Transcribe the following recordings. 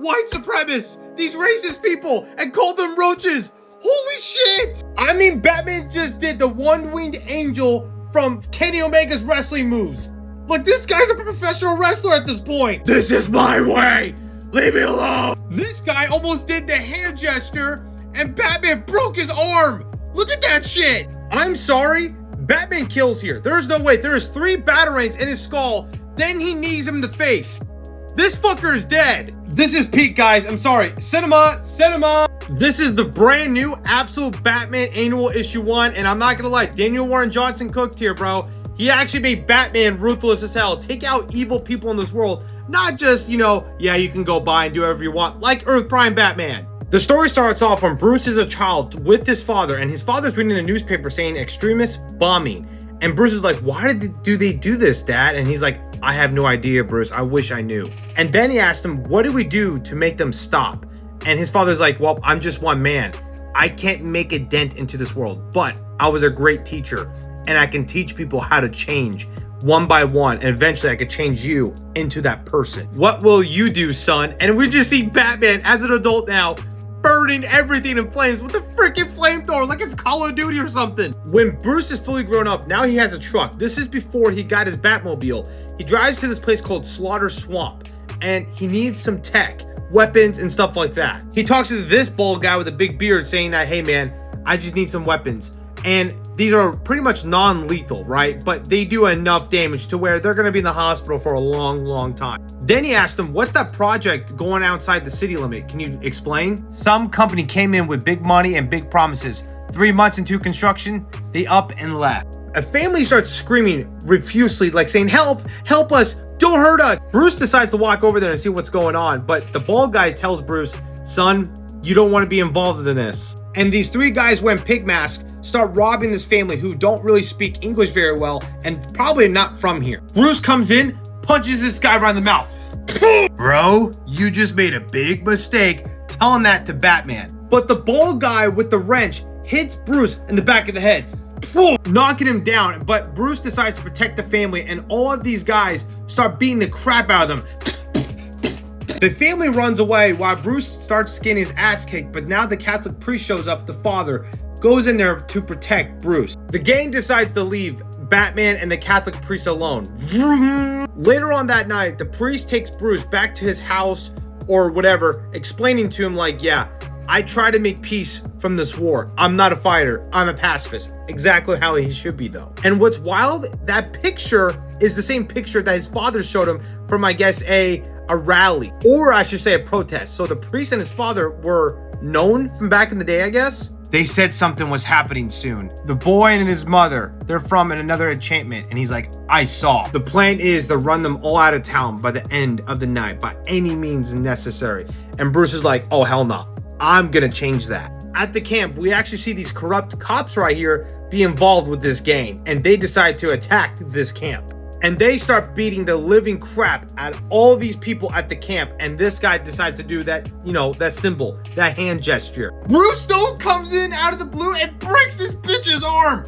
white supremacists, these racist people, and called them roaches. Holy shit! I mean, Batman just did the one-winged angel from Kenny Omega's wrestling moves. Like, this guy's a professional wrestler at this point. This is my way. Leave me alone. This guy almost did the hand gesture and Batman broke his arm. Look at that shit. I'm sorry. Batman kills here. There's no way. There's 3 batarangs in his skull. Then he knees him in the face. This fucker is dead. This is peak, guys. I'm sorry. Cinema. This is the brand new Absolute Batman Annual Issue 1. And I'm not gonna lie, Daniel Warren Johnson cooked here, bro. He actually made Batman ruthless as hell. Take out evil people in this world. Not just, you know, yeah, you can go by and do whatever you want, like Earth Prime Batman. The story starts off when Bruce is a child with his father, and his father's reading a newspaper saying extremist bombing. And Bruce is like, why do they do this, Dad? And he's like, I have no idea, Bruce. I wish I knew. And then he asked him, what do we do to make them stop? And his father's like, well, I'm just one man. I can't make a dent into this world, but I was a great teacher. And I can teach people how to change one by one. And eventually I could change you into that person. What will you do, son? And we just see Batman as an adult now, burning everything in flames with a freaking flamethrower like it's Call of Duty or something. When Bruce is fully grown up, now he has a truck. This is before he got his Batmobile. He drives to this place called Slaughter Swamp. And he needs some tech, weapons, and stuff like that. He talks to this bald guy with a big beard saying that, hey man, I just need some weapons. And these are pretty much non-lethal, right? But they do enough damage to where they're going to be in the hospital for a long time. Then he asked him, what's that project going outside the city limit? Can you explain? Some company came in with big money and big promises. 3 months into construction, they up and left. A family starts screaming profusely, like saying, help us, don't hurt us. Bruce decides to walk over there and see what's going on. But the bald guy tells Bruce, son, you don't want to be involved in this. And these 3 guys wearing pig masks start robbing this family who don't really speak English very well and probably not from here. Bruce comes in, punches this guy right in the mouth. Bro, you just made a big mistake telling that to Batman. But the bald guy with the wrench hits Bruce in the back of the head, knocking him down. But Bruce decides to protect the family, and all of these guys start beating the crap out of them. The family runs away while Bruce starts getting his ass kicked, but now the Catholic priest shows up. The father goes in there to protect Bruce. The gang decides to leave Batman and the Catholic priest alone. Later on that night, the priest takes Bruce back to his house or whatever, explaining to him like, yeah, I try to make peace from this war. I'm not a fighter. I'm a pacifist. Exactly how he should be, though. And what's wild, that picture is the same picture that his father showed him from, I guess, a rally, or I should say a protest. So the priest and his father were known from back in the day, I guess. They said something was happening soon. The boy and his mother, they're from another enchantment. And he's like, I saw. The plan is to run them all out of town by the end of the night, by any means necessary. And Bruce is like, oh, hell no. I'm gonna change that. At the camp, we actually see these corrupt cops right here be involved with this gang. And they decide to attack this camp. And they start beating the living crap out of all these people at the camp. And this guy decides to do that, you know, that symbol, that hand gesture. Bruce Stone comes in out of the blue and breaks this bitch's arm.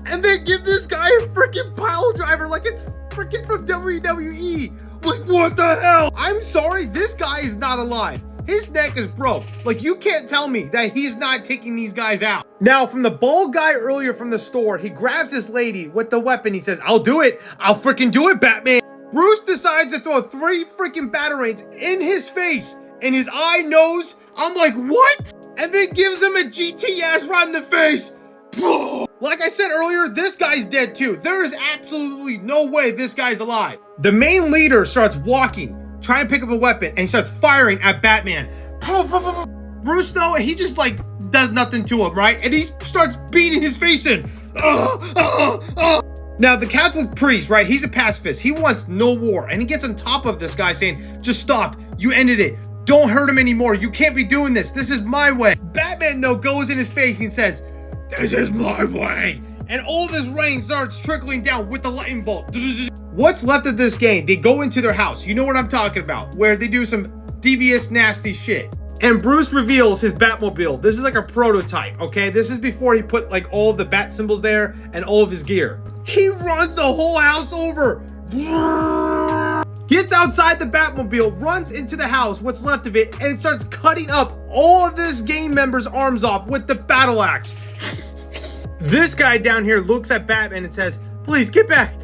And they give this guy a freaking pile driver like it's freaking from WWE. Like, what the hell? I'm sorry, this guy is not alive. His neck is broke. Like, you can't tell me that he's not taking these guys out. Now, from the bald guy earlier from the store, he grabs this lady with the weapon. He says, I'll do it. I'll freaking do it, Batman. Bruce decides to throw 3 freaking batarangs in his face, in his eye, nose. I'm like, what? And then gives him a GT ass right in the face. Like I said earlier, this guy's dead too. There is absolutely no way this guy's alive. The main leader starts walking, trying to pick up a weapon, and he starts firing at Batman. Bruce, though, he just like does nothing to him, right? And he starts beating his face in. Now, the Catholic priest, right? He's a pacifist. He wants no war, and he gets on top of this guy saying, just stop. You ended it. Don't hurt him anymore. You can't be doing this. This is my way. Batman, though, goes in his face and says, this is my way. And all this rain starts trickling down with the lightning bolt. What's left of this game? They go into their house. You know what I'm talking about, where they do some devious, nasty shit. And Bruce reveals his Batmobile. This is like a prototype, okay? This is before he put like all of the bat symbols there and all of his gear. He runs the whole house over. Gets gets outside the Batmobile, runs into the house, what's left of it, and starts cutting up all of this gang members' arms off with the battle axe. This guy down here looks at Batman and says, please get back,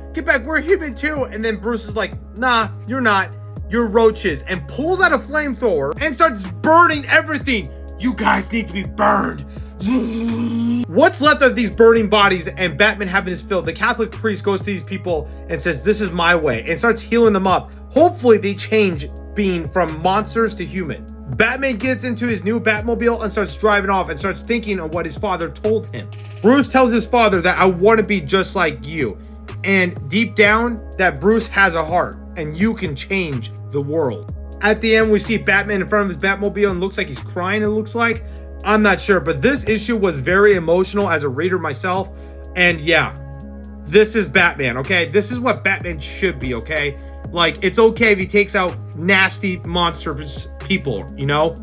we're human too. And then Bruce is like, nah, you're not, you're roaches, and pulls out a flamethrower and starts burning everything. You guys need to be burned. What's left of these burning bodies and Batman having his fill, the Catholic priest goes to these people and says, this is my way, and starts healing them up. Hopefully they change being from monsters to human. Batman gets into his new Batmobile and starts driving off and starts thinking of what his father told him. Bruce tells his father that I want to be just like you. And deep down, that Bruce has a heart and you can change the world. At the end, we see Batman in front of his Batmobile and looks like he's crying, it looks like. I'm not sure, but this issue was very emotional as a reader myself. And yeah, this is Batman, okay? This is what Batman should be, okay? Like, it's okay if he takes out nasty monstrous people, you know?